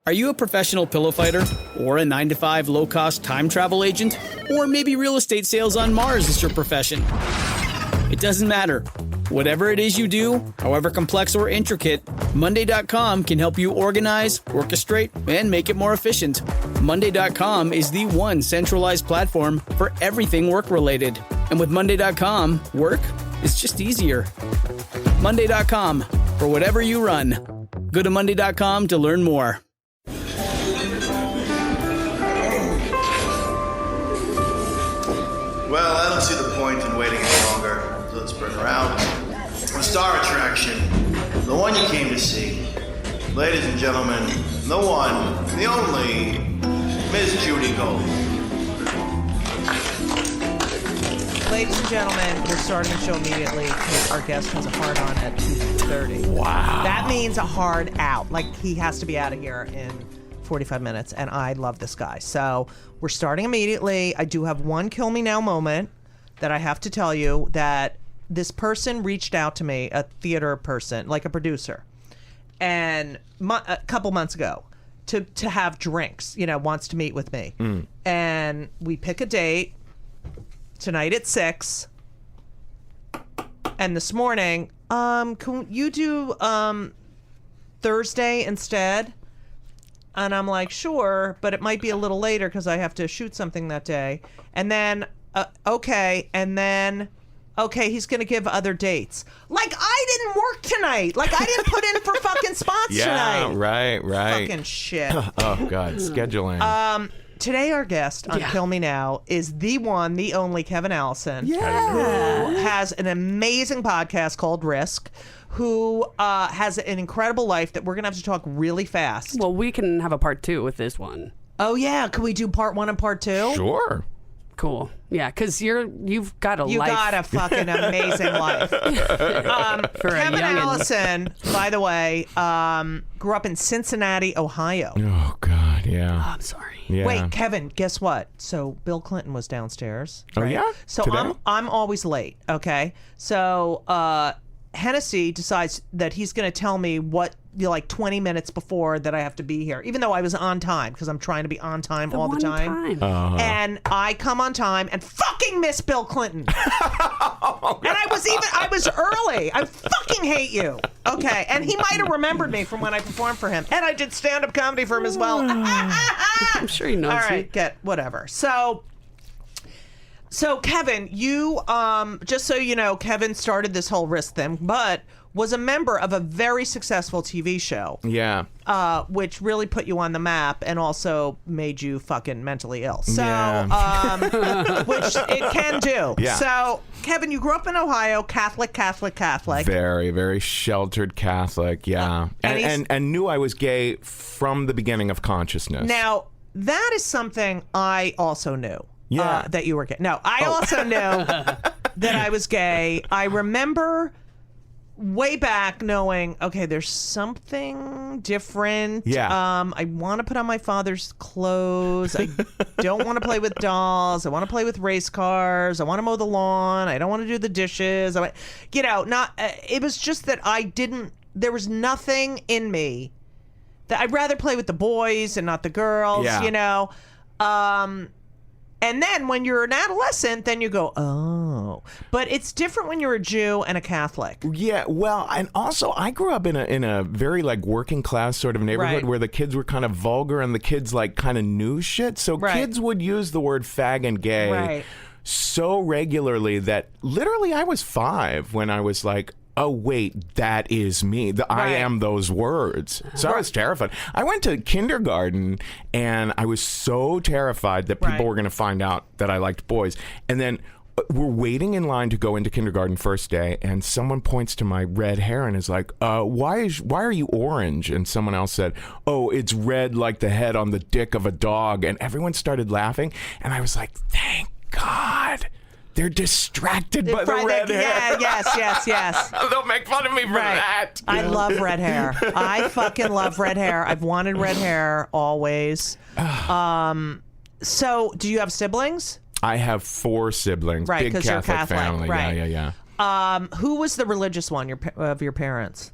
Are you a professional pillow fighter? Or a 9-to-5 low-cost time travel agent? Or maybe real estate sales on Mars is your profession? It doesn't matter. Whatever it is you do, however complex or intricate, Monday.com can help you organize, orchestrate, and make it more efficient. Monday.com is the one centralized platform for everything work-related. And with Monday.com, work is just easier. Monday.com, for whatever you run. Go to Monday.com to learn more. Well, I don't see the point in waiting any longer, so let's bring her out. The star attraction, the one you came to see. Ladies and gentlemen, the one, the only, Miss Judy Gold. Ladies and gentlemen, we're starting the show immediately because our guest has a hard on at 2:30. Wow. That means a hard out. Like, he has to be out of here in 45 minutes, and I love this guy. So we're starting immediately. I do have one kill me now moment that I have to tell you, that this person reached out to me, a theater person, like a producer, and a couple months ago to have drinks, wants to meet with me. And we pick a date tonight at 6, and this morning, can you do Thursday instead? And I'm like, sure, but it might be a little later because I have to shoot something that day. And then, okay, and then, okay, he's going to give other dates. Like, I didn't work tonight. Like, I didn't put in for fucking spots tonight. Yeah, right. Fucking shit. Oh, God, scheduling. Today, our guest on Kill Me Now is the one, the only Kevin Allison, who has an amazing podcast called Risk, who has an incredible life that we're going to have to talk really fast. Well, we can have a part 2 with this one. Oh, yeah. Can we do part 1 and part 2? Sure. Cool. Yeah, because you've got a life. You got a fucking amazing life. Kevin Allison, by the way, grew up in Cincinnati, Ohio. Oh, God, yeah. Oh, I'm sorry. Yeah. Wait, Kevin, guess what? So Bill Clinton was downstairs. Oh, yeah? So Today? I'm always late, okay? So Hennessy decides that he's going to tell me what, like 20 minutes before that I have to be here, even though I was on time, because I'm trying to be on time all the time. And I come on time and fucking miss Bill Clinton. And I was early. I fucking hate you. Okay. And he might have remembered me from when I performed for him. And I did stand-up comedy for him as well. I'm sure he knows. All right, get whatever. So Kevin, you, just so you know, Kevin started this whole Risk thing, but was a member of a very successful TV show. Yeah. Which really put you on the map and also made you fucking mentally ill. So, which it can do. Yeah. So, Kevin, you grew up in Ohio, Catholic. Very, very sheltered Catholic, yeah. And knew I was gay from the beginning of consciousness. Now, that is something I also knew. Yeah. That you were gay. No, I also knew that I was gay. I remember way back knowing, okay, there's something different. Yeah. I want to put on my father's clothes. I don't want to play with dolls. I want to play with race cars. I want to mow the lawn. I don't want to do the dishes. It was just that there was nothing in me that I'd rather play with the boys and not the girls, And then when you're an adolescent, then you go, oh. But it's different when you're a Jew and a Catholic. Yeah, well, and also I grew up in a very like working class sort of neighborhood where the kids were kind of vulgar and the kids like kind of knew shit. So kids would use the word fag and gay so regularly that literally I was 5 when I was like, oh, wait, that is me. I am those words. So I was terrified. I went to kindergarten, and I was so terrified that people were going to find out that I liked boys. And then we're waiting in line to go into kindergarten first day, and someone points to my red hair and is like, why are you orange? And someone else said, oh, it's red like the head on the dick of a dog. And everyone started laughing, and I was like, thank God. They're distracted by the red hair. Yes. They'll make fun of me for that. I love red hair. I fucking love red hair. I've wanted red hair always. So, do you have siblings? I have 4 siblings. Right, big because you're Catholic Catholic. family. Right. Yeah. Who was the religious one of your parents?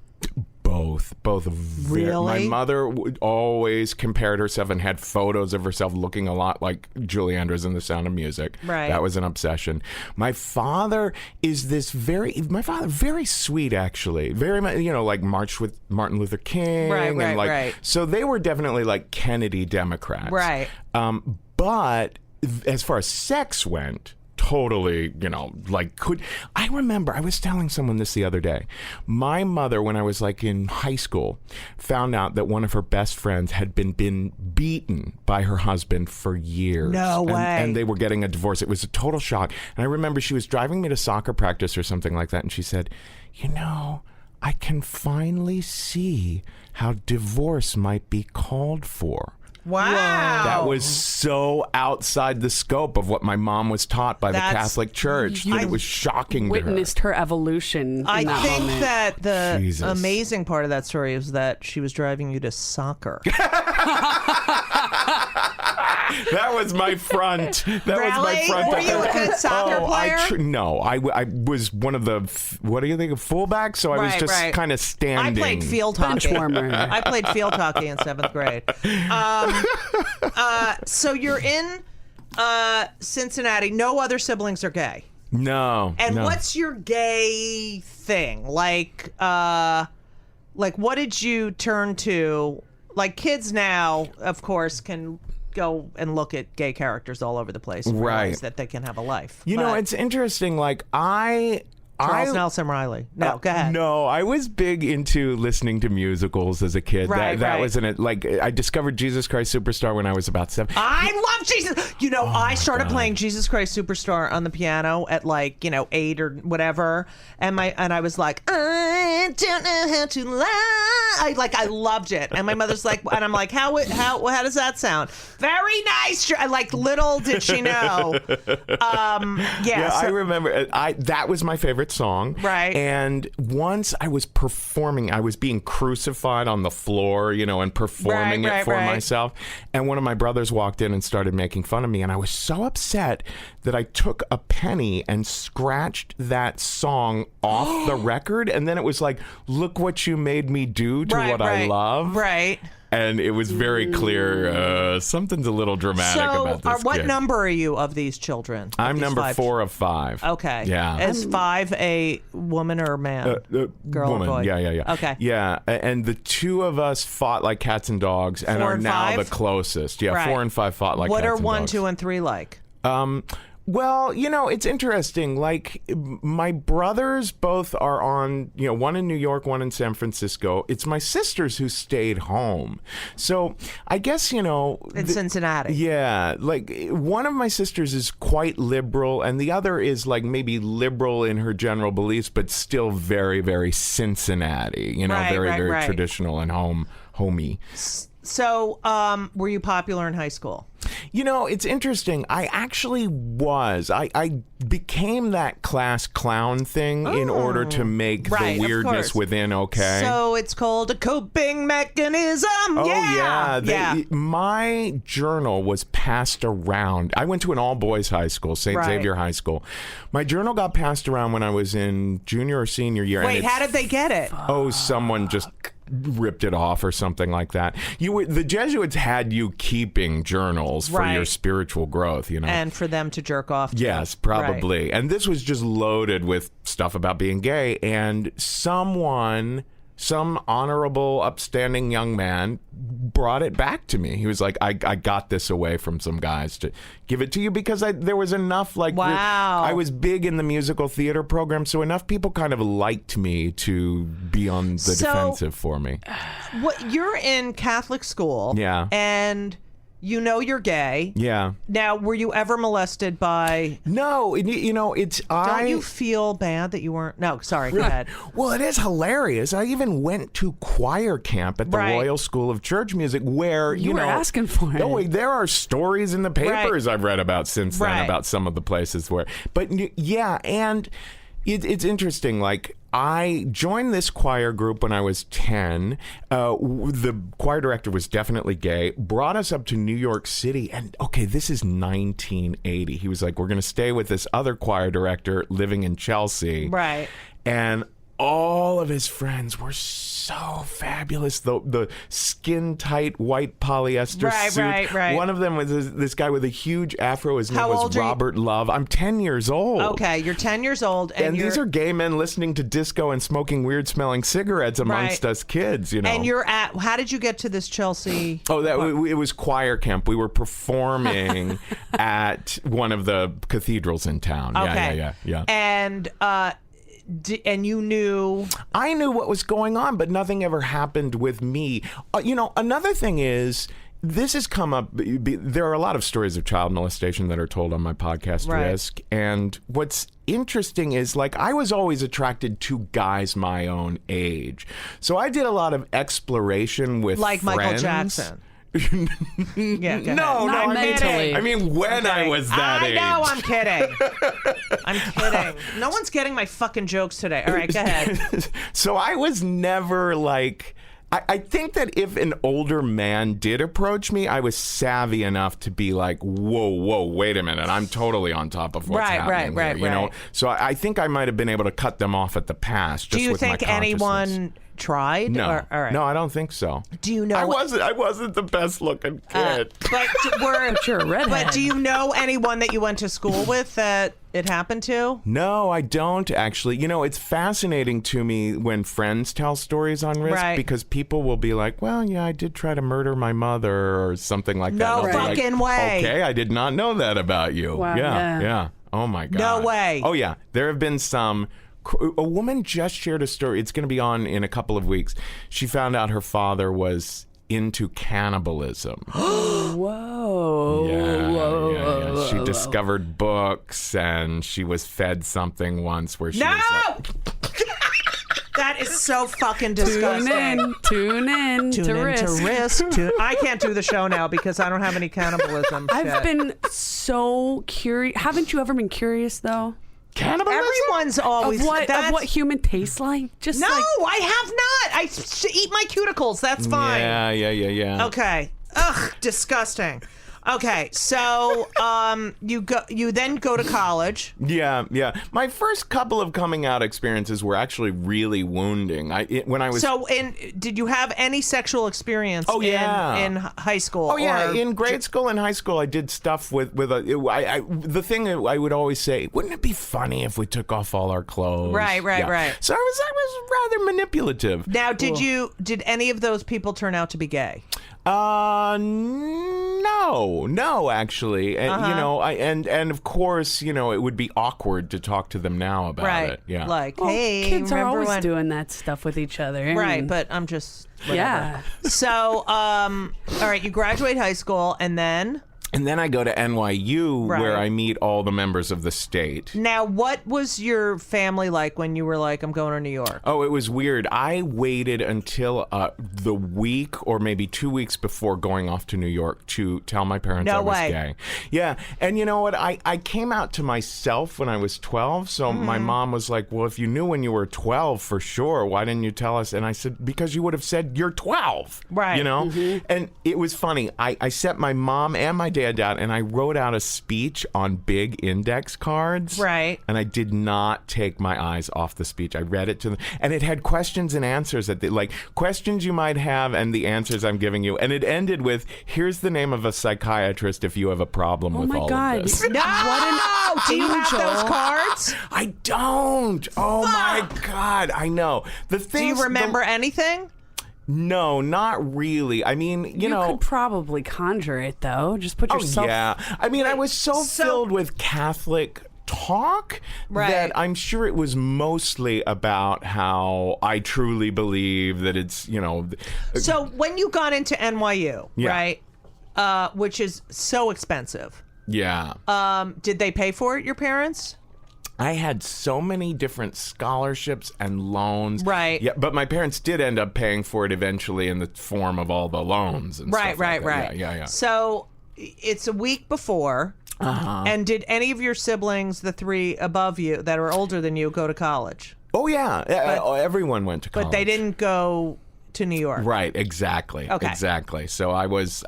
Both. Both. Really? My mother always compared herself and had photos of herself looking a lot like Julie Andrews in The Sound of Music. Right. That was an obsession. My father is very sweet, actually. Very much, like marched with Martin Luther King. Right. So they were definitely like Kennedy Democrats. Right. But as far as sex went, totally, I remember, I was telling someone this the other day. My mother, when I was like in high school, found out that one of her best friends had been beaten by her husband for years. No way. And they were getting a divorce. It was a total shock. And I remember she was driving me to soccer practice or something like that, and she said, I can finally see how divorce might be called for. Wow. That was so outside the scope of what my mom was taught by the Catholic Church that it was shocking to her. Witnessed her evolution in I that think moment. that the Jesus. amazing part of that story is that she was driving you to soccer. That was my front. That was my Really? front. Were you a good soccer player? No, I was one of the, what do you think, of fullbacks? So I was just kind of standing. I played field Bench hockey. warmer. I played field hockey in 7th grade. So you're in Cincinnati. No other siblings are gay. No. And no. what's your gay thing? Like what did you turn to? Like kids now, of course, can go and look at gay characters all over the place and realize that they can have a life. It's interesting. Like Charles Nelson Riley. No, go ahead. No, I was big into listening to musicals as a kid. That was in it. Like I discovered Jesus Christ Superstar when I was about 7. I love Jesus. I started playing Jesus Christ Superstar on the piano at 8 or whatever, and I was like, I don't know how to lie. I loved it, and my mother's like, and I'm like, how does that sound? Very nice. Little did she know. I remember. That was my favorite song. Right. And once I was performing, I was being crucified on the floor, and performing it for myself. And one of my brothers walked in and started making fun of me. And I was so upset that I took a penny and scratched that song off the record. And then it was like, look what you made me do to what I love. Right. And it was very clear, something's a little dramatic about this what kid. number are you of these children? I'm number 4 of 5. Okay. Yeah. Is 5 a woman or a man? Girl woman. or boy? Yeah. Okay. Yeah, and the two of us fought like cats and dogs and 4 are and now 5? the closest. Yeah, Right. 4 and 5 fought like what cats are and 1, dogs. 2, and 3 like? Well, it's interesting. Like, my brothers both are on, one in New York, one in San Francisco. It's my sisters who stayed home. So I guess, In Cincinnati. Yeah. Like, one of my sisters is quite liberal, and the other is, like, maybe liberal in her general beliefs, but still very, very Cincinnati, very traditional and homey. So, were you popular in high school? It's interesting. I actually was. I became that class clown thing in order to make the weirdness within okay. So it's called a coping mechanism. Oh, yeah. My journal was passed around. I went to an all-boys high school, St. Xavier High School. My journal got passed around when I was in junior or senior year. Wait, how did they get it? Oh, someone just ripped it off or something like that. The Jesuits had you keeping journals for your spiritual growth, and for them to jerk off to. Yes, probably. And this was just loaded with stuff about being gay, and some honorable, upstanding young man brought it back to me. He was like, I got this away from some guys to give it to you because there was enough, wow. I was big in the musical theater program, so enough people kind of liked me to be on the defensive for me. You're in Catholic school. Yeah. And you're gay. Yeah. Now, were you ever molested by... No, it's... Don't you feel bad that you weren't... No, sorry, go ahead. Well, it is hilarious. I even went to choir camp at the Royal School of Church Music where, you were asking for it. Oh, there are stories in the papers I've read about since then about some of the places where... But, yeah, and... It's interesting. Like, I joined this choir group when I was 10. The choir director was definitely gay, brought us up to New York City. And, okay, this is 1980. He was like, we're going to stay with this other choir director living in Chelsea. Right. And all of his friends were so fabulous. The skin tight white polyester suits. Right. One of them was this guy with a huge afro. His name was Robert Love. I'm 10 years old. Okay, you're 10 years old, and these are gay men listening to disco and smoking weird smelling cigarettes amongst us kids. You know. And you're at. How did you get to this Chelsea? Oh, it was choir camp. We were performing at one of the cathedrals in town. Okay. Yeah. And and you knew. I knew what was going on, but nothing ever happened with me. Another thing is, this has come up. There are a lot of stories of child molestation that are told on my podcast, Risk. And what's interesting is, like, I was always attracted to guys my own age. So I did a lot of exploration with friends. Michael Jackson. No, not mentally. I mean, when I was that age. I know, I'm kidding. I'm kidding. No one's getting my fucking jokes today. All right, go ahead. So I was never like... I think that if an older man did approach me, I was savvy enough to be like, whoa, wait a minute. I'm totally on top of what's happening here, you know? So I think I might have been able to cut them off at the pass just with my consciousness. Do you think anyone tried? No. All right. No, I don't think so. Do you know? I wasn't the best looking kid. But you're a redhead. But do you know anyone that you went to school with that it happened to? No, I don't actually. You know, it's fascinating to me when friends tell stories on Risk because people will be like, well, yeah, I did try to murder my mother or something like that. No fucking way. Okay, I did not know that about you. Wow, yeah. Oh my God. No way. Oh yeah, there have been some. A woman just shared a story. It's going to be on in a couple of weeks. She found out her father was into cannibalism. Whoa. Yeah. She discovered books and she was fed something once where she was like... That is so fucking disgusting. Tune in to Risk. I can't do the show now because I don't have any cannibalism shit. I've been so curious. Haven't you ever been curious, though? Cannibalism? Everyone's always... Of what human tastes like? No, I have not. I eat my cuticles. That's fine. Yeah. Okay. Ugh, disgusting. Okay, so you then go to college. Yeah. My first couple of coming out experiences were actually really wounding. When I was did you have any sexual experience? In high school? Oh yeah, in grade school and high school, I did stuff with the thing I would always say, wouldn't it be funny if we took off all our clothes? Right. So I was rather manipulative. Now, did any of those people turn out to be gay? No, actually, and and of course, it would be awkward to talk to them now about it. Yeah, like, hey, kids are always doing that stuff with each other, right? But I'm just whatever. Yeah. So, all right, you graduate high school, and then. And then I go to NYU where I meet all the members of the state. Now, what was your family like when you were like, I'm going to New York? Oh, it was weird. I waited until the week or maybe 2 weeks before going off to New York to tell my parents I was gay. Yeah. And you know what? I came out to myself when I was 12. So my mom was like, well, if you knew when you were 12 for sure, why didn't you tell us? And I said, because you would have said you're 12. Right. You know? Mm-hmm. And it was funny. I set my mom and my dad down and I wrote out a speech on big index cards. Right. And I did not take my eyes off the speech. I read it to them. And it had questions and answers like questions you might have and the answers I'm giving you. And it ended with, here's the name of a psychiatrist if you have a problem with all of this. No! Do you have those cards? I don't. Oh my God. I know. Do you remember anything? No, not really. I mean, you know, could probably conjure it though. Just put yourself. Oh yeah. I mean, I was so filled with Catholic talk that I'm sure it was mostly about how I truly believe that it's, So when you got into NYU, right, which is so expensive. Yeah. Did they pay for it, your parents? I had so many different scholarships and loans. Right. Yeah, but my parents did end up paying for it eventually in the form of all the loans and stuff like that. Right. Yeah. So it's a week before. Uh-huh. And did any of your siblings, the three above you that are older than you, go to college? Oh, yeah. Everyone went to college. But they didn't go to New York. Right. Exactly. Okay. Exactly. So I was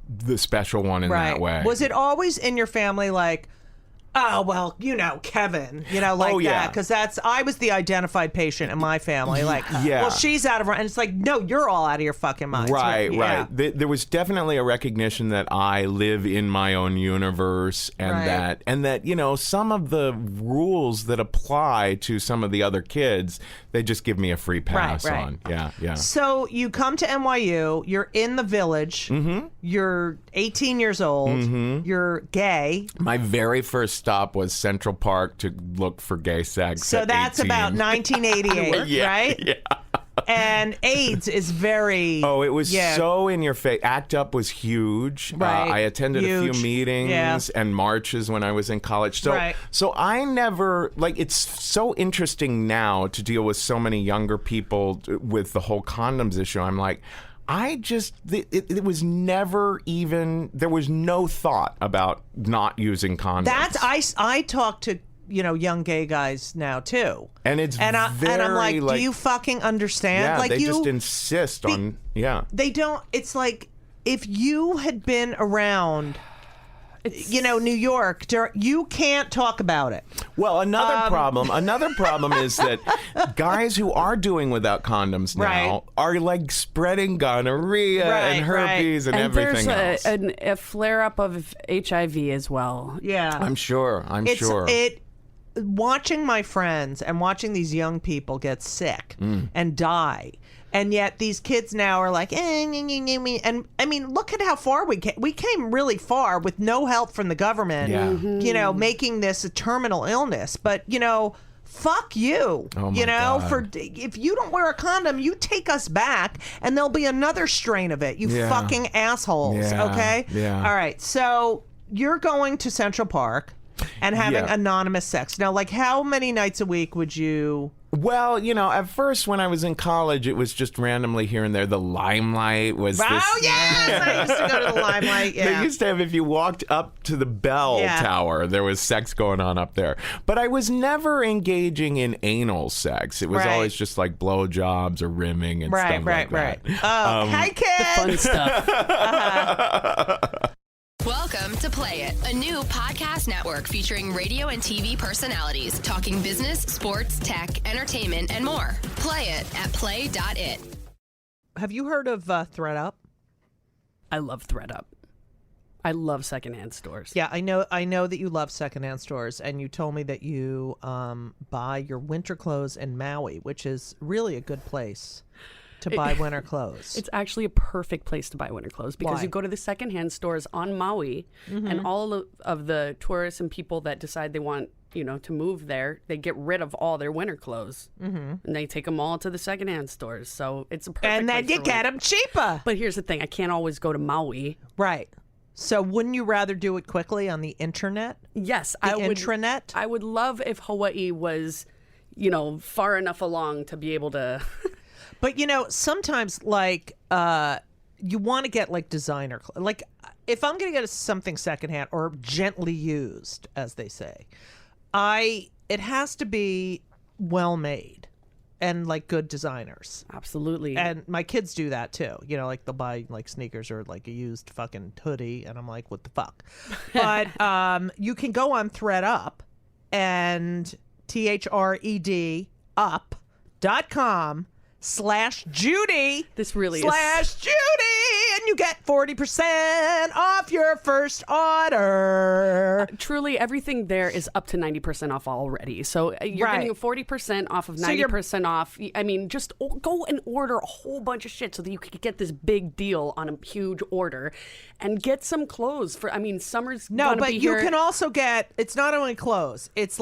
the special one in that way. Was it always in your family like, Oh, well, Kevin, like that. Because I was the identified patient in my family. Like, well, she's out of her. And it's like, no, you're all out of your fucking minds. Right. There was definitely a recognition that I live in my own universe and that, some of the rules that apply to some of the other kids, they just give me a free pass on. Yeah. So you come to NYU, you're in the Village, you're 18 years old, you're gay. My very first stop was Central Park to look for gay sex. So that's 18. about 1988, right? Yeah. And AIDS is very... Oh, it was so in your face. ACT UP was huge. Right. I attended a few meetings and marches when I was in college. So I never... it's so interesting now to deal with so many younger people with the whole condoms issue. I'm like... it was never even, there was no thought about not using condoms. I talk to, young gay guys now too. And it's and I'm like, do you fucking understand? Yeah, they just insist on, They don't, it's like, if you had been around... New York, you can't talk about it. Well, another problem is that guys who are doing without condoms now are like spreading gonorrhea and herpes and everything else. And there's a flare-up of HIV as well. Yeah. I'm sure. Watching my friends and watching these young people get sick and die. And yet these kids now are like, and I mean, look at how far we came. We came really far with no help from the government, making this a terminal illness. But, fuck you, God. If you don't wear a condom, you take us back and there'll be another strain of it, you fucking assholes, okay? Yeah. All right, so you're going to Central Park and having anonymous sex. Now, how many nights a week would you... Well, at first when I was in college, it was just randomly here and there. The Limelight was this... Oh, yes! I used to go to the Limelight, They used to have, if you walked up to the Bell Tower, there was sex going on up there. But I was never engaging in anal sex. It was always just like blowjobs or rimming and stuff like that. Oh, hi, kids! The fun stuff. Welcome to Play.It, a new podcast network featuring radio and TV personalities talking business, sports, tech, entertainment, and more. Play it at Play.It. Have you heard of ThredUp? I love ThredUp. I love secondhand stores. Yeah, I know that you love secondhand stores, and you told me that you buy your winter clothes in Maui, which is really a good place to buy winter clothes. It's actually a perfect place to buy winter clothes because you go to the secondhand stores on Maui, and all of the tourists and people that decide they want, to move there, they get rid of all their winter clothes, and they take them all to the secondhand stores. So it's a perfect and then place you get them cheaper. But here's the thing: I can't always go to Maui. Right. So wouldn't you rather do it quickly on the internet? Yes, I would. Intranet. I would love if Hawaii was, far enough along to be able to. But sometimes you want to get designer if I'm going to get something secondhand or gently used, as they say, it has to be well made and good designers. Absolutely. And my kids do that too. They'll buy sneakers or a used fucking hoodie, and I'm like, what the fuck? But you can go on ThredUp and THRED up.com/Judy. This really /Judy, and you get 40% off your first order. Truly, everything there is up to 90% off already. So you're getting 40% off of 90% off. I mean, just go and order a whole bunch of shit so that you can get this big deal on a huge order and get some clothes for. I mean, summer's gonna be here. You can also get. It's not only clothes. It's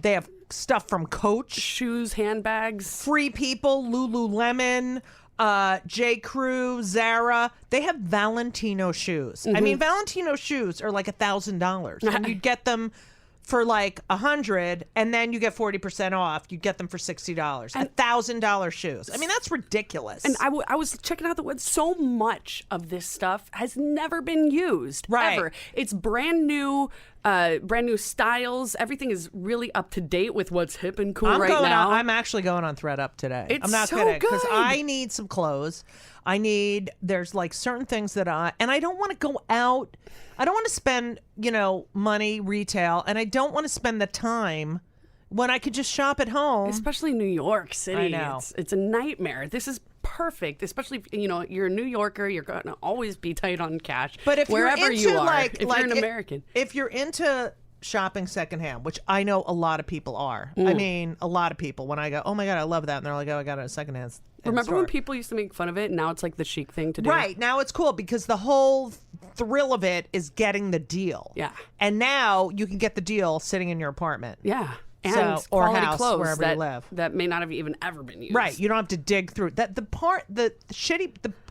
they have stuff from Coach, shoes, handbags, Free People, Lululemon, J. Crew, Zara. They have Valentino shoes. I mean, Valentino shoes are $1,000, and you get them for $100, and then you get 40% off. You get them for $60. $1,000 shoes. I mean, that's ridiculous. And I was checking out so much of this stuff has never been used ever. It's brand new styles. Everything is really up to date with what's hip and cool now. I'm actually going on ThredUp today. I'm not kidding, because I need some clothes. There's like certain things that and I don't want to go out. I don't want to spend, money retail, and I don't want to spend the time when I could just shop at home. Especially New York City. I know. It's a nightmare. This is perfect, especially if, you're a New Yorker, you're going to always be tight on cash. But if wherever you're into, you are, if you're an American. If you're into shopping secondhand, which I know a lot of people are. I mean, a lot of people, when I go, oh my God, I love that. And they're like, oh, I got it at secondhand. Remember when people used to make fun of it, and now it's like the chic thing to do? Right. Now it's cool because the whole thrill of it is getting the deal. Yeah. And now you can get the deal sitting in your apartment. Yeah. And or quality house, clothes wherever you live. that may not have even ever been used. Right. You don't have to dig through that. The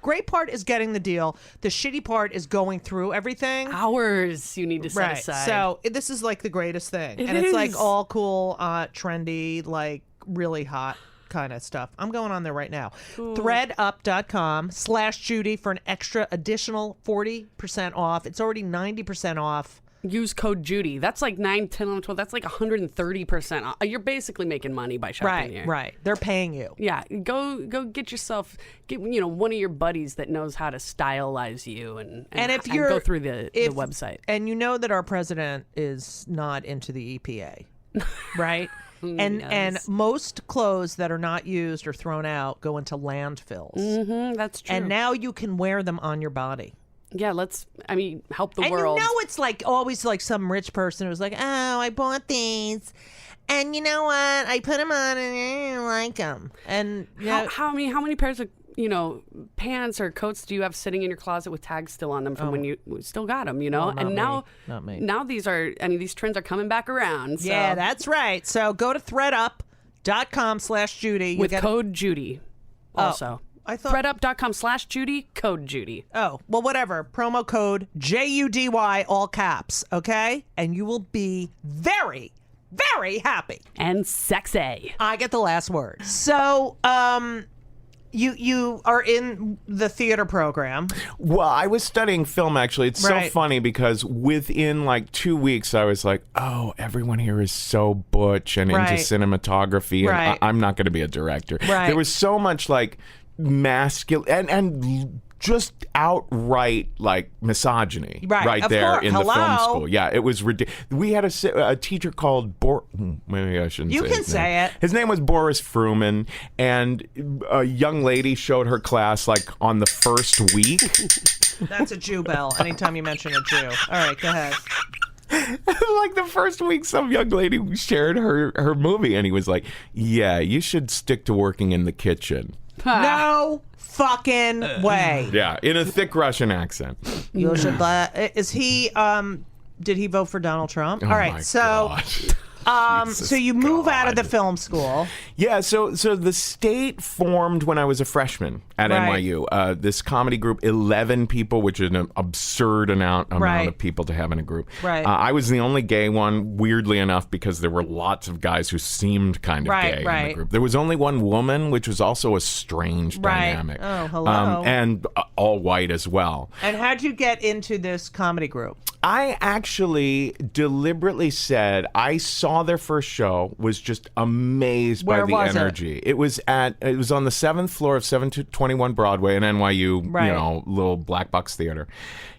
great part is getting the deal. The shitty part is going through everything. Hours you need to set aside. So this is like the greatest thing. It It's is. like all cool, trendy, like really hot kind of stuff. I'm going on there right now. threadup.com/Judy for an extra additional 40% off. It's already 90% off. Use code Judy. That's like 9, 10, 11, 12. That's like 130% off. You're basically making money by shopping here. Right. They're paying you. Yeah. Go get yourself, one of your buddies that knows how to stylize you and go through the website. And you know that our president is not into the EPA, right? And most clothes that are not used or thrown out go into landfills. Mm-hmm, that's true. And now you can wear them on your body. Yeah, help the world. And it's like always like some rich person who's like, oh, I bought these. And you know what? I put them on and I didn't like them. And how many pairs of pants or coats do you have sitting in your closet with tags still on them from when you still got them? Well, and not me. Now these trends are coming back around. So. Yeah, that's right. So go to threadup.com/Judy with code Judy. Also. I thought threadup.com/Judy, code Judy. Oh, well, whatever. Promo code JUDY, all caps, okay? And you will be very, very happy. And sexy. I get the last word. So, you are in the theater program. Well, I was studying film, actually. It's so funny because within like 2 weeks, I was like, oh, everyone here is so butch and into cinematography, and I'm not going to be a director. Right. There was so much like masculine and just outright like misogyny right there in the film school. Yeah, it was ridiculous. We had a teacher called maybe I shouldn't you say can his say name. it. His name was Boris Fruman, and a young lady showed her class like on the first week. That's a Jew bell anytime you mention a Jew. All right, go ahead. Like the first week, some young lady shared her movie, and he was like, yeah, you should stick to working in the kitchen. No fucking way. Yeah, in a thick Russian accent. You should. Is he? Did he vote for Donald Trump? Oh, all right, so. So you move out of the film school. Yeah, so the state formed when I was a freshman at NYU. This comedy group, 11 people, which is an absurd amount of people to have in a group. Right. I was the only gay one, weirdly enough, because there were lots of guys who seemed kind of gay in the group. There was only one woman, which was also a strange dynamic. Oh, hello. And all white as well. And how'd you get into this comedy group? I actually deliberately said I saw their first show, was just amazed by the energy. It was on the 7th floor of 721 Broadway in NYU, little black box theater.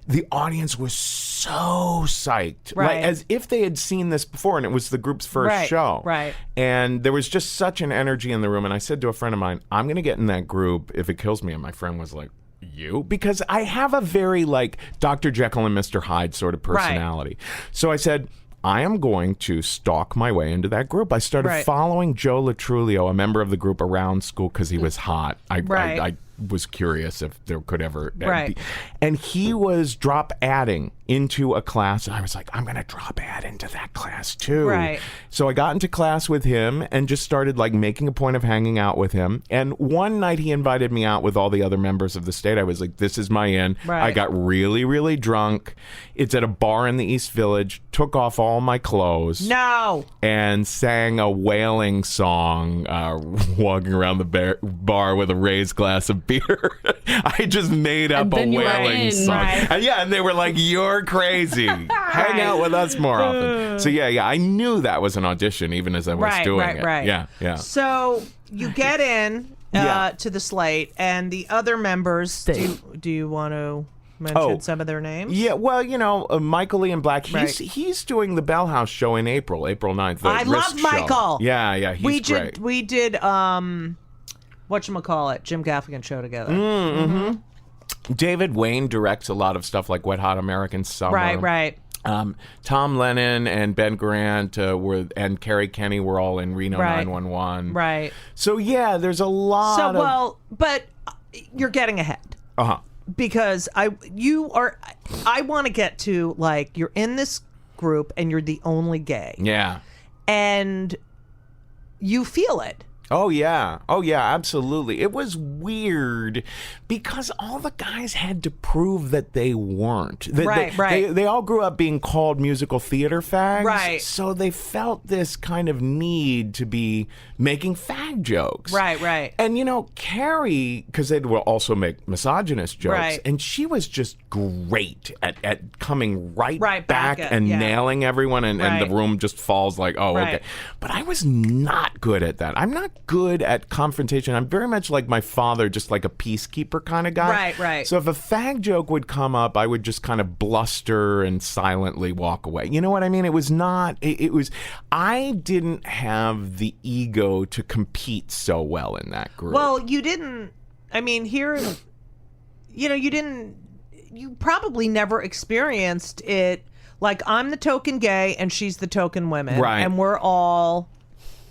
The audience was so psyched, like as if they had seen this before, and it was the group's first show. Right. And there was just such an energy in the room. And I said to a friend of mine, I'm going to get in that group if it kills me. And my friend was like, you? Because I have a very like Dr. Jekyll and Mr. Hyde sort of personality. So I said, I am going to stalk my way into that group. I started following Joe Latrulio, a member of the group, around school because he was hot. I was curious if there could ever be. And he was drop adding into a class. And I was like, I'm going to drop add into that class too. Right. So I got into class with him and just started like making a point of hanging out with him. And one night he invited me out with all the other members of the state. I was like, this is my in. Right. I got really, really drunk. It's at a bar in the East Village. Took off all my clothes. No. And sang a wailing song, walking around the bar with a raised glass of beer. I just made up a wailing song. And they were like, you're crazy. Hang out with us more often. So I knew that was an audition even as I was doing it. Right. Yeah. So you get in to the slate, and the other members. Do you want to mention some of their names? Yeah, well, Michael Ian Black, he's doing the Bell House show in April 9th. I love Michael. Yeah, he's great. We did whatchamacallit, Jim Gaffigan show together. Mm-hmm. David Wayne directs a lot of stuff like Wet Hot American Summer. Right. Tom Lennon and Ben Grant and Carrie Kenny were all in Reno 911. Right. So yeah, there's a lot. But you're getting ahead. Because I want to get to, like, you're in this group and you're the only gay. Yeah. And you feel it. Oh, yeah, absolutely. It was weird because all the guys had to prove that they weren't. They all grew up being called musical theater fags. Right. So they felt this kind of need to be making fag jokes. Right. And, Carrie, because they would also make misogynist jokes, and she was just great at coming right back and nailing everyone, and the room just falls like, okay. But I was not good at that. I'm not good at confrontation. I'm very much like my father, just like a peacekeeper kind of guy. Right. So if a fag joke would come up, I would just kind of bluster and silently walk away. You know what I mean? It was not, I didn't have the ego to compete so well in that group. Well, you didn't, you probably never experienced it. Like, I'm the token gay and she's the token women. Right. And we're all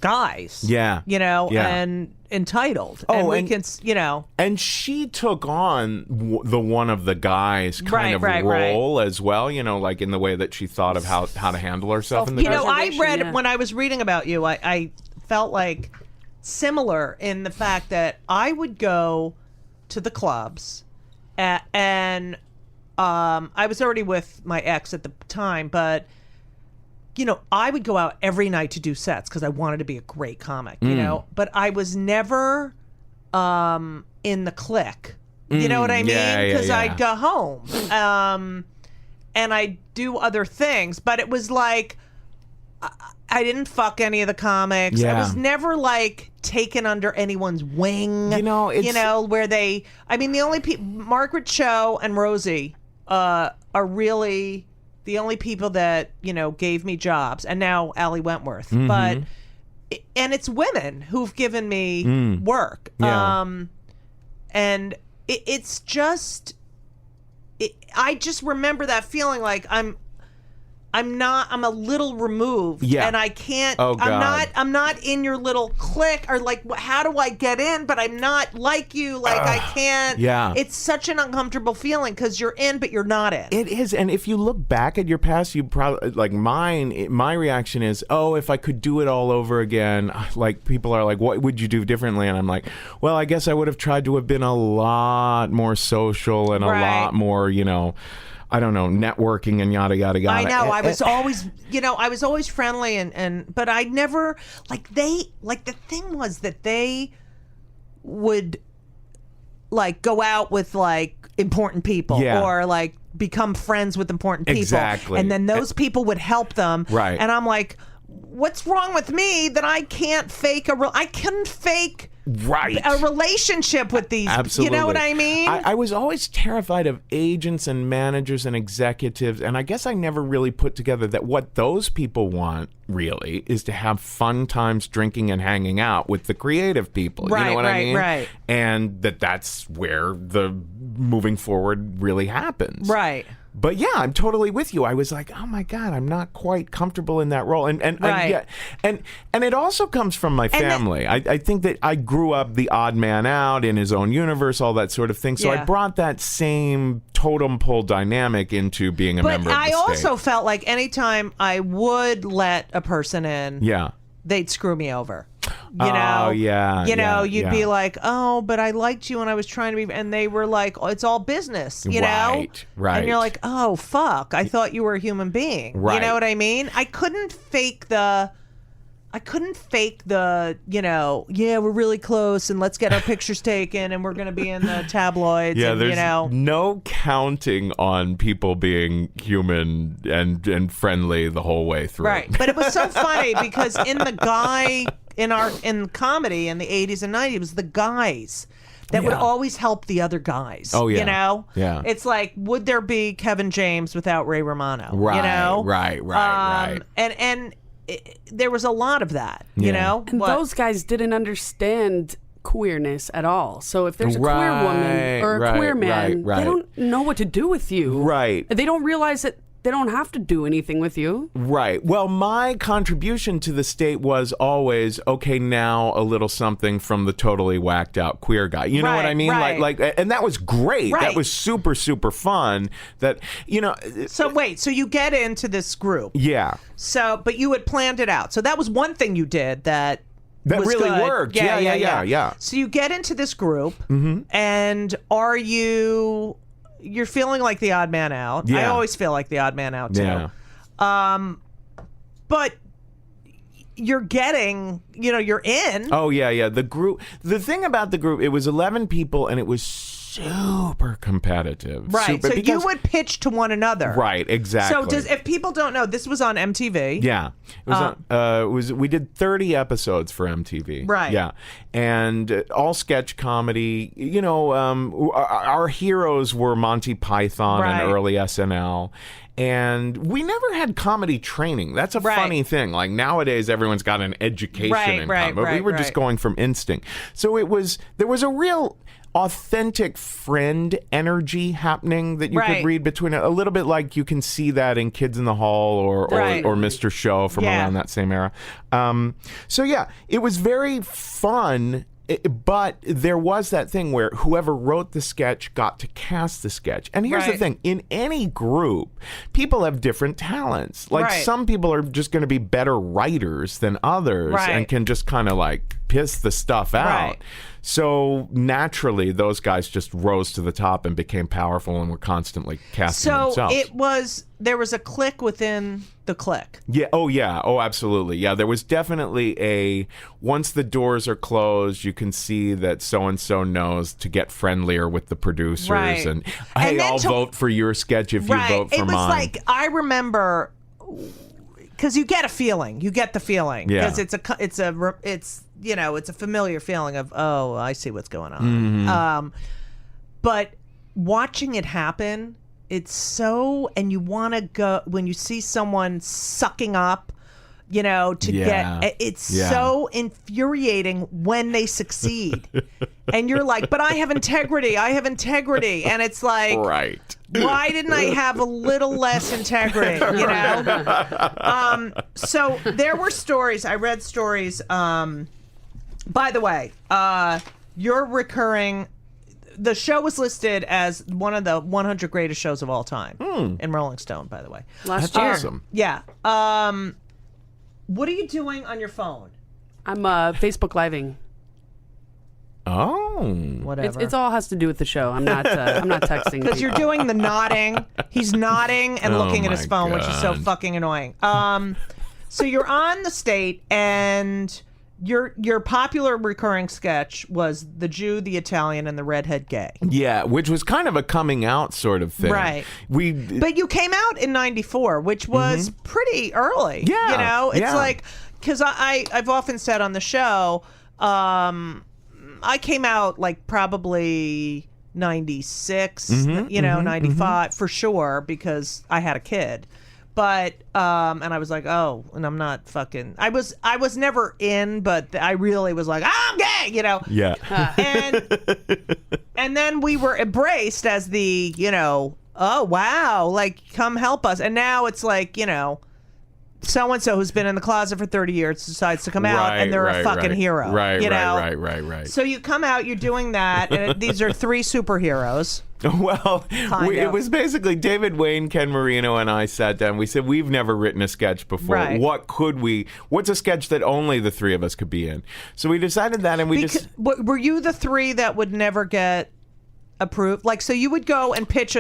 guys. Yeah. And entitled. And she took on the one of the guys kind of role as well, like in the way that she thought of how to handle herself in the I read, when I was reading about you, I felt like similar in the fact that I would go to the clubs and I was already with my ex at the time, but I would go out every night to do sets because I wanted to be a great comic, but I was never in the clique. You know what I mean? Because I'd go home and I'd do other things, but it was like I didn't fuck any of the comics. I was never like taken under anyone's wing. Where the only people, Margaret Cho and Rosie, are really the only people that gave me jobs, and now Allie Wentworth. Mm-hmm. But it's women who've given me work. And it's just, I just remember that feeling like I'm a little removed, and I can't. I'm not in your little clique, or like, how do I get in? But I'm not like you. Like, I can't. Yeah. It's such an uncomfortable feeling because you're in, but you're not in. It is, and if you look back at your past, you probably like my reaction is, if I could do it all over again. Like, people are like, what would you do differently? And I'm like, well, I guess I would have tried to have been a lot more social and a lot more, I don't know, networking and yada, yada, yada. I know. I was always friendly but I never, the thing was that they would, like, go out with, like, important people or, like, become friends with important people. Exactly. And then those people would help them. Right. And I'm like, what's wrong with me that I can't fake I couldn't fake a relationship with these. Absolutely. You know what I mean? I was always terrified of agents and managers and executives, and I guess I never really put together that what those people want really is to have fun times drinking and hanging out with the creative people. You know what I mean? Right. And that's where the moving forward really happens. Right. But yeah, I'm totally with you. I was like, oh my God, I'm not quite comfortable in that role. And it also comes from my family. I think that I grew up the odd man out in his own universe, all that sort of thing. So I brought that same totem pole dynamic into being a member of the state. But I also felt like anytime I would let a person in, they'd screw me over. You'd be like, but I liked you and I was trying to be, and they were like, it's all business, you know? Right. And you're like, oh, fuck, I thought you were a human being. Right. You know what I mean? I couldn't fake the, we're really close and let's get our pictures taken and we're going to be in the tabloids. Yeah, and, there's no counting on people being human and friendly the whole way through. Right. But it was so funny because in the in comedy in the 80s and 90s, it was the guys that would always help the other guys. Oh, yeah. You know? Yeah. It's like, would there be Kevin James without Ray Romano? Right, you know? right. And there was a lot of that, you know? And those guys didn't understand queerness at all. So if there's a queer woman or a queer man, they don't know what to do with you. Right. They don't realize that they don't have to do anything with you. Right. Well, my contribution to the state was always, okay, now a little something from the totally whacked out queer guy. You know what I mean? Right. Like, and that was great. Right. That was super, super fun. That, you know. So wait, so you get into this group. Yeah. So, but you had planned it out. So that was one thing you did that was really good. worked. Yeah. So you get into this group, and you're feeling like the odd man out. Yeah. I always feel like the odd man out too. Yeah. But you're getting, you're in. Oh, yeah. The thing about the group, it was 11 people, and it was super competitive. Right. Super, so you would pitch to one another. Right, exactly. So if people don't know, this was on MTV. Yeah. It was we did 30 episodes for MTV. Right. Yeah. And all sketch comedy. You know, our heroes were Monty Python and early SNL. And we never had comedy training. That's a funny thing. Like nowadays, everyone's got an education in comedy. But we were just going from instinct. So there was a real authentic friend energy happening that you could read between a little bit like you can see that in Kids in the Hall or Mr. Show from around that same era. So yeah, it was very fun. But there was that thing where whoever wrote the sketch got to cast the sketch. And here's the thing. In any group, people have different talents. Like some people are just going to be better writers than others and can just kind of like piss the stuff out. So naturally, those guys just rose to the top and became powerful and were constantly casting themselves. So there was a clique within the clique. Yeah. Oh, absolutely. Yeah. There was definitely once the doors are closed, you can see that so-and-so knows to get friendlier with the producers. And hey, I'll vote for your sketch if you vote for mine. It was like, I remember, because you get a feeling. You get the feeling. Because it's a familiar feeling of, oh, I see what's going on. But watching it happen, it's so, and you want to go, when you see someone sucking up, get, it's so infuriating when they succeed. And you're like, but I have integrity. And it's like, why didn't I have a little less integrity, So there were stories, I read stories, by the way, you're recurring. The show was listed as one of the 100 greatest shows of all time in Rolling Stone, by the way. Last year. Awesome. Yeah. What are you doing on your phone? I'm Facebook Living. Oh. Whatever. It's all has to do with the show. I'm not texting. Because you're doing the nodding. He's nodding and looking at his phone, which is so fucking annoying. So you're on the state, and your popular recurring sketch was the Jew, the Italian, and the redhead gay. Yeah, which was kind of a coming out sort of thing. Right. But you came out in 94, which was pretty early. Yeah. It's like, because I've often said on the show, I came out like probably 96, 95 for sure, because I had a kid. But and I was like, oh, and I'm not fucking. I was never in, but I really was like, I'm gay, Yeah. And then we were embraced as the, oh wow, like come help us. And now it's like, so and so who's been in the closet for 30 years decides to come out, and they're a fucking hero. Right. So you come out, you're doing that, and these are three superheroes. Well, it was basically David Wayne, Ken Marino, and I sat down. We said, we've never written a sketch before. Right. What's a sketch that only the three of us could be in? So we decided that, and were you the three that would never get approved? Like, so you would go and pitch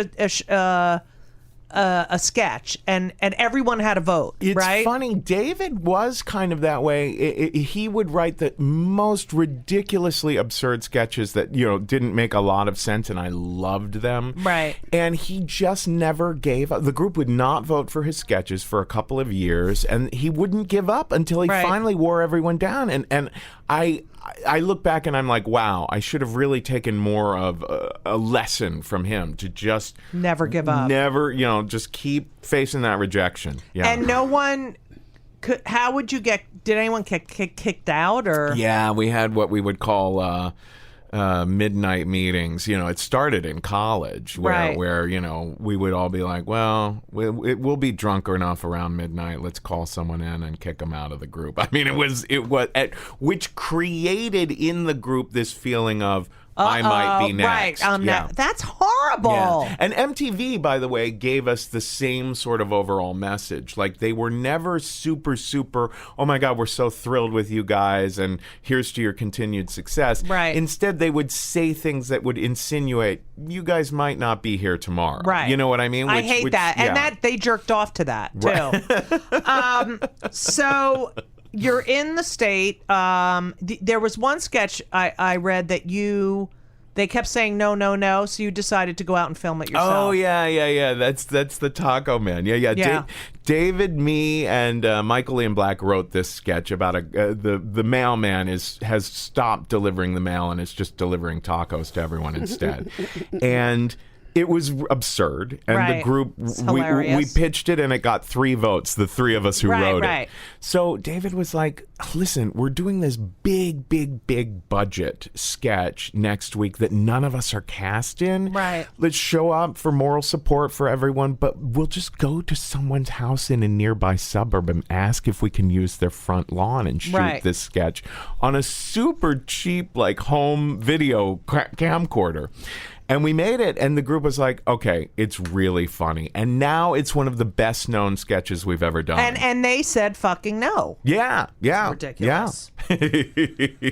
a sketch, and everyone had a vote. It's funny. David was kind of that way. He would write the most ridiculously absurd sketches that didn't make a lot of sense, and I loved them. Right. And he just never gave up. The group would not vote for his sketches for a couple of years, and he wouldn't give up until he finally wore everyone down. And I look back and I'm like, wow, I should have really taken more of a lesson from him to just never give up. Never, just keep facing that rejection. Yeah. And no one could. How would you get? Did anyone get kicked out or? Yeah, we had what we would call midnight meetings. It started in college where we would all be like, well, we'll be drunk enough around midnight. Let's call someone in and kick them out of the group. I mean, it was which created in the group this feeling of, I might be next. Right. That's horrible. Yeah. And MTV, by the way, gave us the same sort of overall message. Like, they were never super, oh my God, we're so thrilled with you guys, and here's to your continued success. Right. Instead, they would say things that would insinuate, you guys might not be here tomorrow. Right. You know what I mean? I hate that. Yeah. And that they jerked off to that, too. So... You're in the state. There was one sketch I read that they kept saying no, so you decided to go out and film it yourself. Oh, yeah. That's the Taco Man. Yeah. David, me, and Michael Ian Black wrote this sketch about the mailman has stopped delivering the mail and is just delivering tacos to everyone instead. And it was absurd, and the group we pitched it, and it got 3 votes. The 3 of us who wrote it. So David was like, "Listen, we're doing this big budget sketch next week that none of us are cast in. Right. Let's show up for moral support for everyone, but we'll just go to someone's house in a nearby suburb and ask if we can use their front lawn and shoot this sketch on a super cheap home video camcorder." And we made it, and the group was like, okay, it's really funny. And now it's one of the best-known sketches we've ever done. And they said fucking no. Yeah. It's ridiculous. Yeah.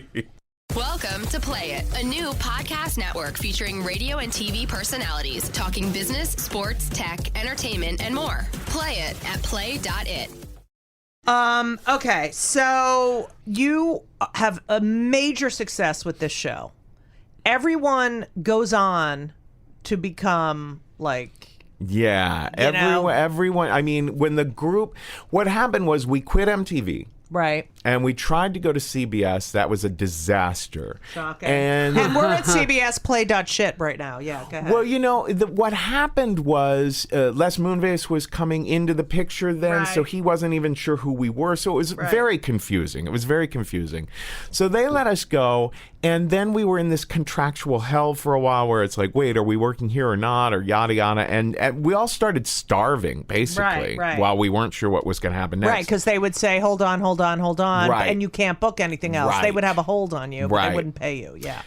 Welcome to Play It, a new podcast network featuring radio and TV personalities talking business, sports, tech, entertainment, and more. Play it at Play.It. Okay, so you have a major success with this show. Everyone goes on to become everyone. I mean, when the group, what happened was we quit MTV. Right. And we tried to go to CBS. That was a disaster. Shocking. And we're at CBS Play.Shit right now. Yeah, go ahead. Well, what happened was Les Moonves was coming into the picture then, so he wasn't even sure who we were. So it was very confusing. So they let us go, and then we were in this contractual hell for a while where it's like, wait, are we working here or not, or yada, yada. And we all started starving, basically, while we weren't sure what was going to happen next. Right, because they would say, hold on. Right. And you can't book anything else. Right. They would have a hold on you, but Right. they wouldn't pay you. Yeah.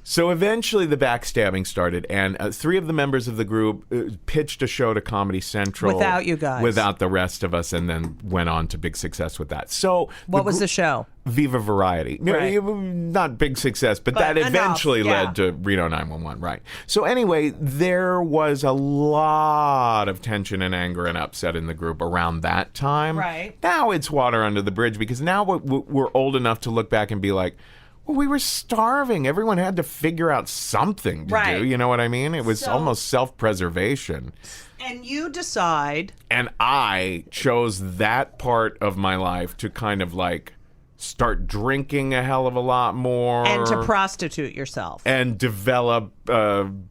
So eventually the backstabbing started, and 3 of the members of the group pitched a show to Comedy Central. Without you guys. Without the rest of us, and then went on to big success with that. So what was the show? Viva Variety. Right. Not big success, but that eventually led to Reno 911. Right. So anyway, there was a lot of tension and anger and upset in the group around that time. Right. Now it's water under the bridge, because now we're old enough to look back and be like, well, we were starving. Everyone had to figure out something to do. You know what I mean? It was almost self-preservation. And you decide. And I chose that part of my life to kind of start drinking a hell of a lot more. And to prostitute yourself. And develop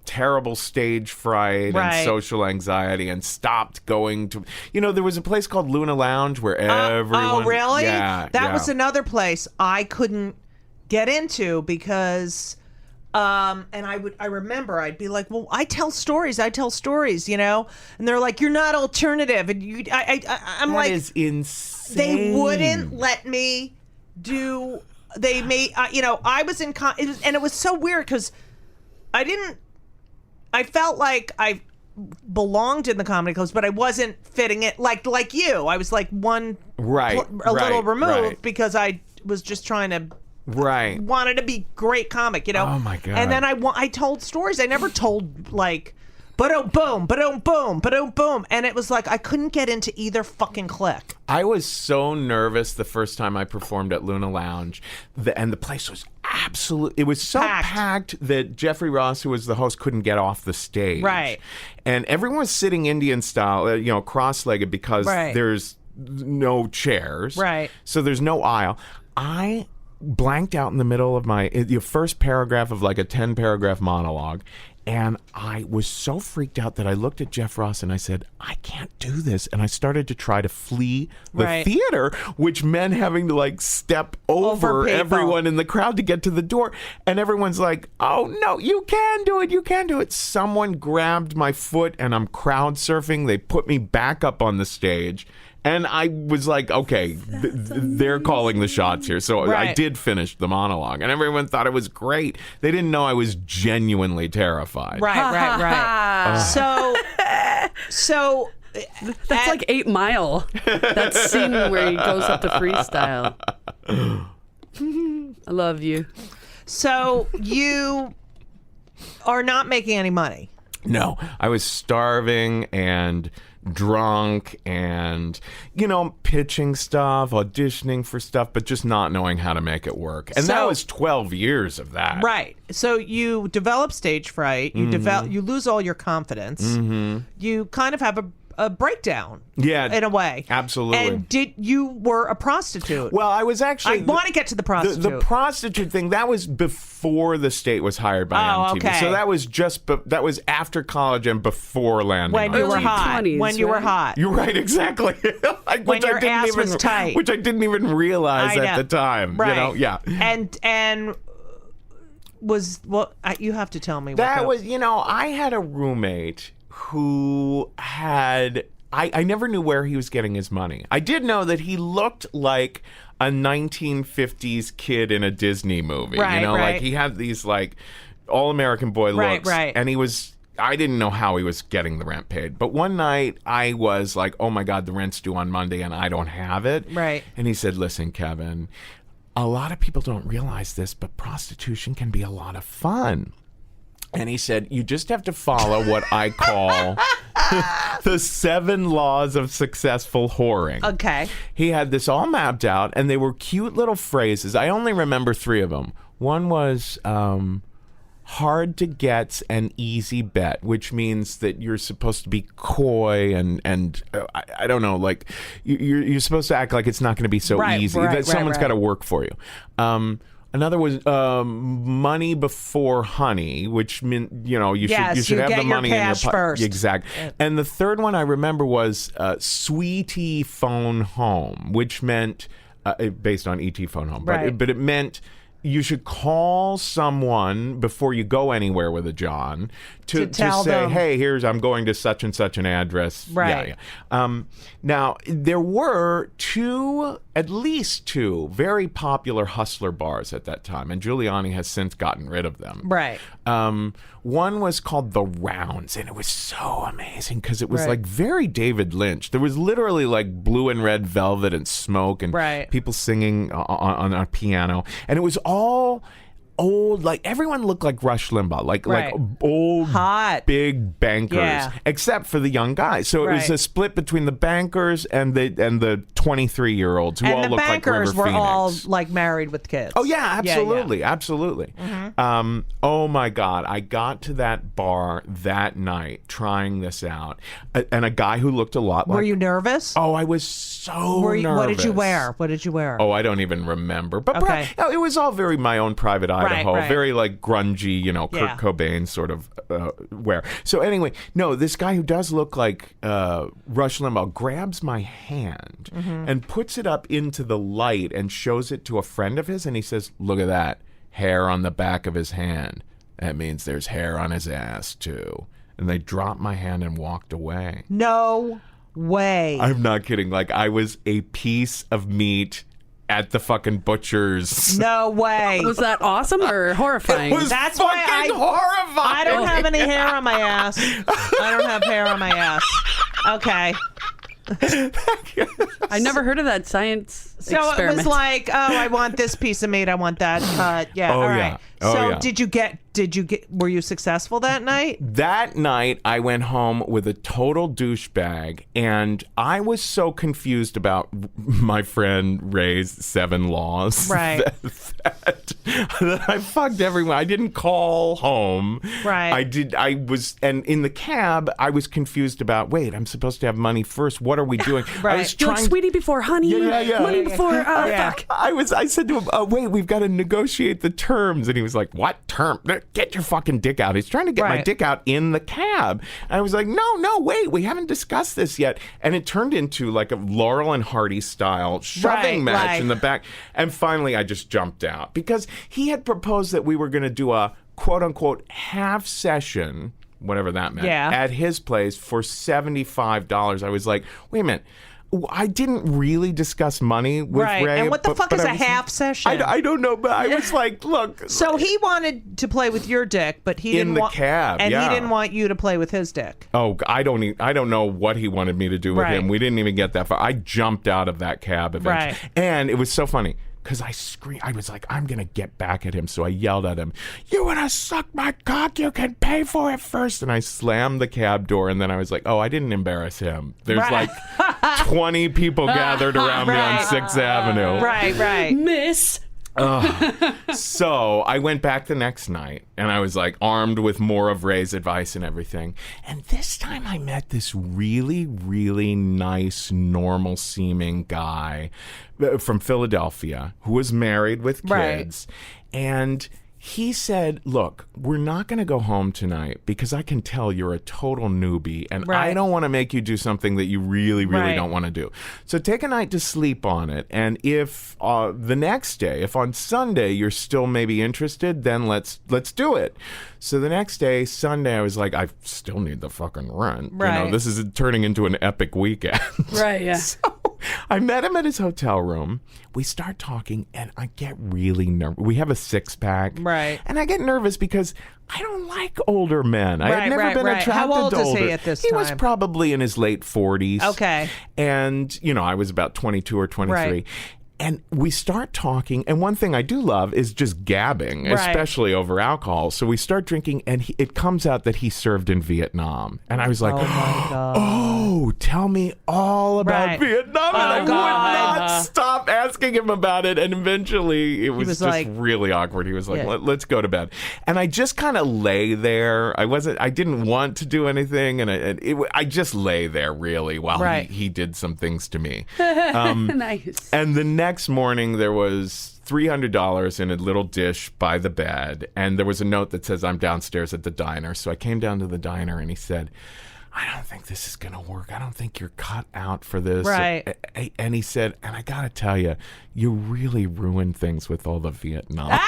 terrible stage fright and social anxiety, and stopped going to... there was a place called Luna Lounge where everyone... Oh, really? Yeah. That was another place I couldn't get into because... and I remember I'd be like, well, I tell stories, and they're like, you're not alternative. And I'm like... That is insane. They wouldn't let me... They made I was in and it was so weird because I felt like I belonged in the comedy clubs, but I wasn't fitting it like you. I was like a little removed because I was just trying to wanted to be great comic, Oh my God. And then I told stories. I never told boom, boom. And it was like I couldn't get into either fucking click. I was so nervous the first time I performed at Luna Lounge, and the place was it was so packed that Jeffrey Ross, who was the host, couldn't get off the stage. Right. And everyone was sitting Indian style, cross-legged because there's no chairs. Right. So there's no aisle. I blanked out in the middle of my first paragraph of like a 10-paragraph monologue. And I was so freaked out that I looked at Jeff Ross and I said, I can't do this. And I started to try to flee the theater, which meant having to like step over everyone in the crowd to get to the door. And everyone's like, oh, no, you can do it. You can do it. Someone grabbed my foot and I'm crowd surfing. They put me back up on the stage. And I was like, okay, they're calling the shots here. So I did finish the monologue. And everyone thought it was great. They didn't know I was genuinely terrified. Right. So that's like 8 Mile. That scene where he goes up to freestyle. I love you. So you are not making any money. No, I was starving and drunk and, pitching stuff, auditioning for stuff, but just not knowing how to make it work. And that was 12 years of that. Right. So you develop stage fright. You you lose all your confidence. Mm-hmm. You kind of have a breakdown. Yeah. In a way. Absolutely. And you were a prostitute. Well, I was actually... I want to get to the prostitute. The prostitute thing, that was before the state was hired by MTV. Okay. So that was after college and before landing. When you were hot. 20s, when you were hot. You're right, exactly. When your ass was tight. Which I didn't even realize at the time. Right. Yeah. And was... Well, you have to tell me. That was... I had a roommate who had... I never knew where he was getting his money. I did know that he looked like a 1950s kid in a Disney movie. Right. Like he had these like all-American boy looks. Right. And I didn't know how he was getting the rent paid. But one night I was like, oh my God, the rent's due on Monday and I don't have it. Right. And he said, listen, Kevin, a lot of people don't realize this, but prostitution can be a lot of fun. And he said, you just have to follow what I call the 7 laws of successful whoring. Okay. He had this all mapped out, and they were cute little phrases. I only remember 3 of them. One was hard to get and easy bet, which means that you're supposed to be coy and I don't know, like you're supposed to act like it's not going to be so easy. That someone's got to work for you. Another was money before honey, which meant you should have the money in your pocket first. Exactly. And the third one I remember was sweetie phone home, which meant based on E.T. phone home, but it meant you should call someone before you go anywhere with a John to say, them. hey, I'm going to such and such an address. Right. Yeah. Now, there were at least two very popular hustler bars at that time, and Giuliani has since gotten rid of them. Right. One was called The Rounds, and it was so amazing because it was like very David Lynch. There was literally like blue and red velvet and smoke and people singing on a piano, and it was all old, like everyone looked like Rush Limbaugh, like old, hot, big bankers, except for the young guys. So it was a split between the bankers and the 23-year-olds who all looked like River Phoenix. And the bankers were all like married with kids. Oh yeah, absolutely, absolutely. Mm-hmm. Oh my God, I got to that bar that night trying this out, and a guy who looked a lot like. Were you nervous? Oh, I was so nervous. What did you wear? What did you wear? Oh, I don't even remember. But it was all very my own private Idaho, very like grungy, Kurt Cobain sort of wear. So anyway, no, this guy who does look like Rush Limbaugh grabs my hand and puts it up into the light and shows it to a friend of his, and he says, "Look at that hair on the back of his hand. That means there's hair on his ass too." And they dropped my hand and walked away. No way. I'm not kidding. Like I was a piece of meat at the fucking butcher's. No way. Was that awesome or horrifying? It was That's fucking why horrifying. I don't have any hair on my ass. I don't have hair on my ass. Okay. I never heard of that science experiment. So it was like, oh, I want this piece of meat. I want that cut. Yeah. Oh, all right. yeah. So were you successful that night? That night, I went home with a total douchebag, and I was so confused about my friend Ray's 7 laws right. that I fucked everyone. I didn't call home. Right. And in the cab, I was confused about, wait, I'm supposed to have money first. What are we doing? Right. I was trying, sweetie before honey. Yeah. Money before, fuck. I said to him, wait, we've got to negotiate the terms. And he was like, what term? Get your fucking dick out. He's trying to get my dick out in the cab. And I was like, no, wait, we haven't discussed this yet. And it turned into like a Laurel and Hardy style shoving match in the back. And finally, I just jumped out because he had proposed that we were going to do a quote unquote half session, whatever that meant, at his place for $75. I was like, wait a minute. I didn't really discuss money with Ray. And what the fuck is a half session? I don't know, but I was like, look. So he wanted to play with your dick, but he didn't want cab, and he didn't want you to play with his dick. Oh, I don't know what he wanted me to do with him. We didn't even get that far. I jumped out of that cab eventually. Right. And it was so funny. Because I screamed, I was like, I'm going to get back at him. So I yelled at him, you want to suck my cock? You can pay for it first. And I slammed the cab door. And then I was like, oh, I didn't embarrass him. There's like 20 people gathered around me on 6th Avenue. Right. Miss. So I went back the next night and I was like armed with more of Ray's advice and everything. And this time I met this really, really nice, normal seeming guy from Philadelphia who was married with kids. And he said, look, we're not going to go home tonight because I can tell you're a total newbie and I don't want to make you do something that you really, really don't want to do. So take a night to sleep on it. And if the next day, if on Sunday you're still maybe interested, then let's do it. So the next day, Sunday, I was like, I still need the fucking rent. Right. You know, this is turning into an epic weekend. Right, yeah. So I met him at his hotel room. We start talking, and I get really nervous. We have a 6-pack. Right. And I get nervous because I don't like older men. I had never been attracted How old to is older. he at this He time? was probably in his late 40s. Okay. And, you know, I was about 22 or 23. Right. And we start talking, and one thing I do love is just gabbing, especially over alcohol. So we start drinking, and it comes out that he served in Vietnam. And I was like, oh, my God. Oh, tell me all about Vietnam. And I would not stop asking him about it. And eventually, it was just like, really awkward. He was like, let's go to bed. And I just kind of lay there. I didn't want to do anything. And I just lay there, really, while he did some things to me. Nice. And the next morning, there was $300 in a little dish by the bed, and there was a note that says, I'm downstairs at the diner. So I came down to the diner, and he said, I don't think this is going to work. I don't think you're cut out for this. Right. And he said, and I got to tell you, you really ruined things with all the Vietnam.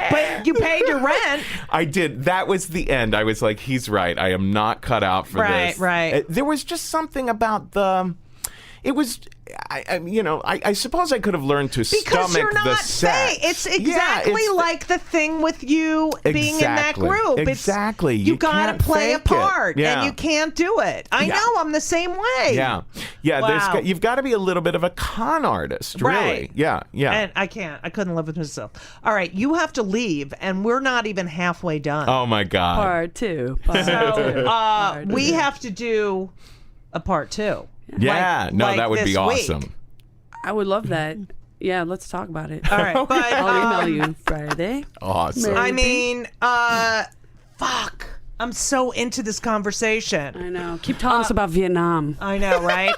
But you paid your rent. I did. That was the end. I was like, he's right. I am not cut out for this. Right. There was just something about it was, I suppose I could have learned to stomach you're not the sex. It's exactly like the thing with you being in that group. Exactly. You got to play a part, and you can't do it. I know. I'm the same way. Yeah. Wow. You've got to be a little bit of a con artist, really. Right. Yeah. And I can't. I couldn't live with myself. All right, you have to leave, and we're not even halfway done. Oh my God. Part 2. So we have to do a part 2. Yeah, that would be awesome. Week. I would love that. Yeah, let's talk about it. All right, but I'll email you Friday. Awesome. Maybe. I mean, fuck. I'm so into this conversation. I know. Keep telling us about Vietnam. I know, right?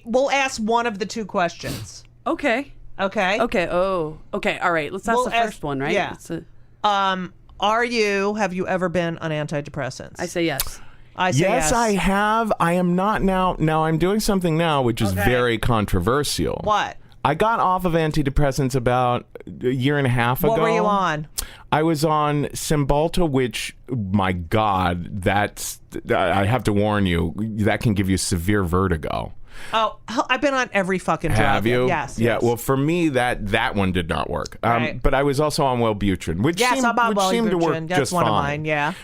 We'll ask one of the 2 questions. Okay. Okay. Oh. Okay. All right. Let's ask the first one, right? Yeah. Have you ever been on antidepressants? I say yes. I say yes. I have. I am not now. Now I'm doing something now which is very controversial. What? I got off of antidepressants about a year and a half ago. What were you on? I was on Cymbalta, which, my God, I have to warn you, that can give you severe vertigo. Oh, I've been on every fucking drug. Have you? Yes. Yeah. Well, for me, that one did not work. Right. But I was also on Wellbutrin, which seemed to work That's just one fine. of mine. Yeah.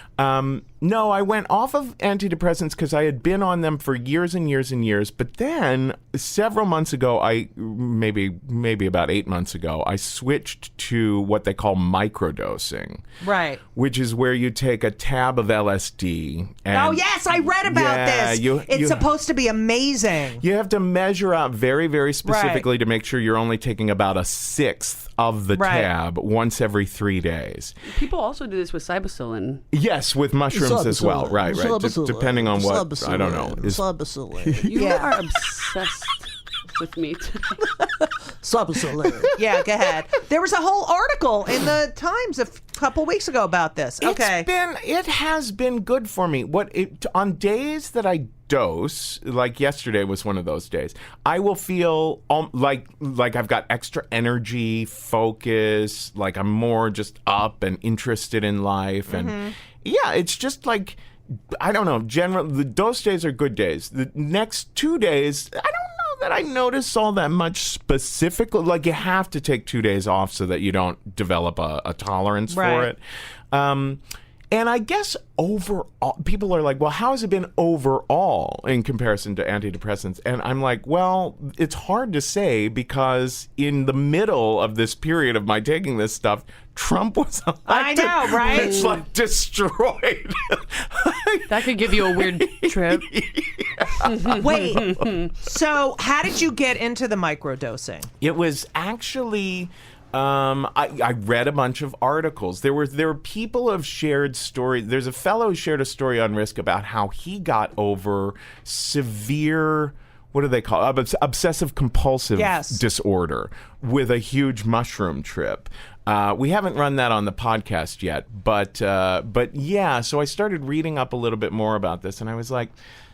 No, I went off of antidepressants because I had been on them for years and years and years. But then several months ago, maybe about 8 months ago, I switched to what they call microdosing. Right. Which is where you take a tab of LSD. And oh, yes, I read about this. It's supposed to be amazing. You have to measure out very, very specifically to make sure you're only taking about a sixth of the tab once every 3 days. People also do this with psilocybin. Yes, with mushrooms as well. Right. Depending on what, I don't know. You are obsessed with me today. Yeah, go ahead. There was a whole article in the Times a couple weeks ago about this. Okay. It has been good for me. On days that I dose, like yesterday was one of those days, I will feel like I've got extra energy, focus, like I'm more just up and interested in life. And yeah, it's just like, I don't know, generally, those days are good days. The next 2 days, I don't know that I notice all that much specifically. Like, you have to take 2 days off so that you don't develop a tolerance for it. And I guess overall, people are like, well, how has it been overall in comparison to antidepressants? And I'm like, well, it's hard to say because in the middle of this period of my taking this stuff, Trump was elected. I know, right? It's like destroyed. That could give you a weird trip. Wait, so how did you get into the microdosing? It was actually... I read a bunch of articles. There were people who have shared stories. There's a fellow who shared a story on Risk about how he got over severe, what do they call it? Obsessive compulsive disorder with a huge mushroom trip. We haven't run that on the podcast yet, but yeah. So I started reading up a little bit more about this, and I was like,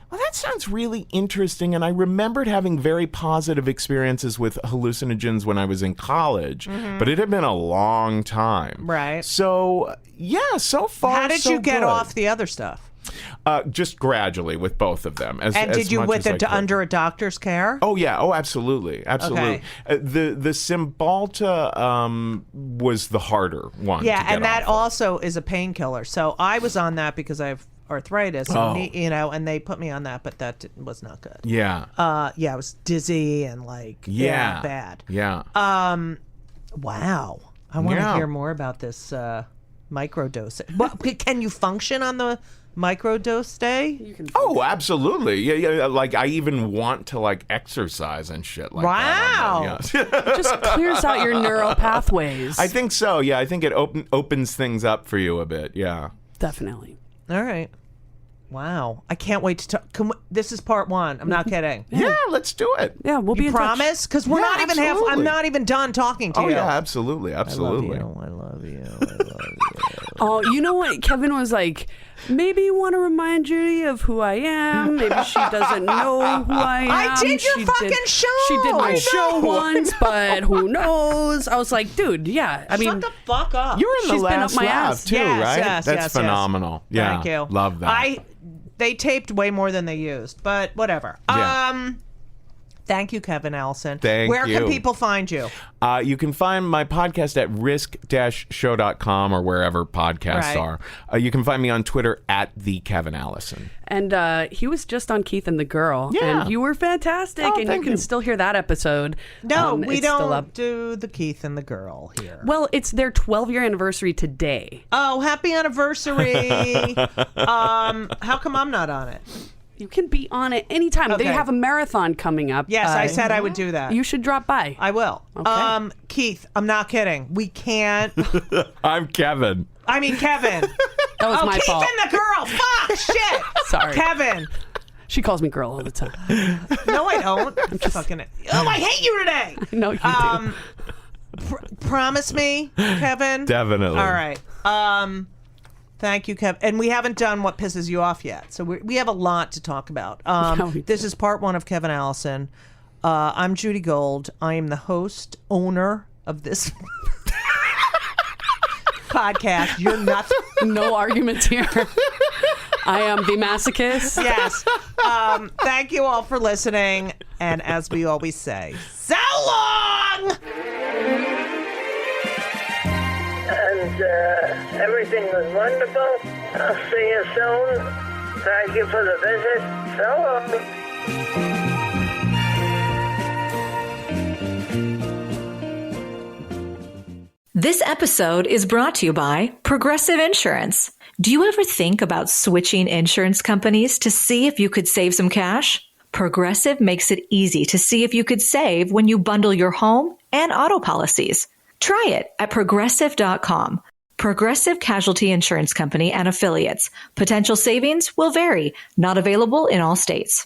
well, that sounds really interesting. And I remembered having very positive experiences with hallucinogens when I was in college, but it had been a long time. Right. So, yeah, so far, how did you get off the other stuff? Just gradually with both of them. And did you under a doctor's care? Oh, yeah. Oh, absolutely. Absolutely. Okay. The Cymbalta was the harder one. Yeah, and that also is a painkiller. So I was on that because I have arthritis, and they put me on that, but that was not good. Yeah. I was dizzy and bad. Yeah. Wow. I want to hear more about this microdosing. Well, can you function on the microdose day? You can absolutely. Yeah. Like, I even want to exercise and shit like that. Wow. It just clears out your neural pathways. I think so. Yeah. I think it opens things up for you a bit. Yeah. Definitely. All right. Wow. I can't wait to talk. This is part one. I'm not kidding. Yeah, let's do it. Yeah, we'll be in promise? Because we're not even I'm not even done talking to you. Oh, yeah, absolutely. Absolutely. I love you. Oh, you know what? Kevin was like, maybe you want to remind Judy of who I am. Maybe she doesn't know who I am. I did your fucking show. She did my show once, but who knows? I was like, dude, yeah. I mean, shut the fuck up. You were in the last been up my laugh ass. too, right? Yes, That's phenomenal. Yeah. Thank you. Love that. They taped way more than they used, but whatever. Yeah. Thank you, Kevin Allison. Where can people find you? You can find my podcast at risk-show.com or wherever podcasts are. You can find me on Twitter at @TheKevinAllison. And he was just on Keith and the Girl. Yeah. And you were fantastic. And you can still hear that episode. No, we don't do the Keith and the Girl here. Well, it's their 12-year anniversary today. Oh, happy anniversary. How come I'm not on it? You can be on it anytime. Okay. They have a marathon coming up. Yes, I said I would do that. You should drop by. I will. Okay. Keith, I'm not kidding. We can't. I'm Kevin. I mean, Kevin. That was my fault. Keith and the Girl. Fuck, shit. Sorry. Kevin. She calls me girl all the time. No, I don't. I'm just fucking. Oh, I hate you today. No, you do. Promise me, Kevin. Definitely. All right. Thank you, Kev. And we haven't done what pisses you off yet, so we have a lot to talk about. This is part one of Kevin Allison. I'm Judy Gold. I am the host, owner of this podcast. You're nuts. No arguments here. I am the masochist. Yes. Thank you all for listening. And as we always say, so long! And everything was wonderful. I'll see you soon. Thank you for the visit. So long. This episode is brought to you by Progressive Insurance. Do you ever think about switching insurance companies to see if you could save some cash? Progressive makes it easy to see if you could save when you bundle your home and auto policies. Try it at Progressive.com. Progressive Casualty Insurance Company and Affiliates. Potential savings will vary. Not available in all states.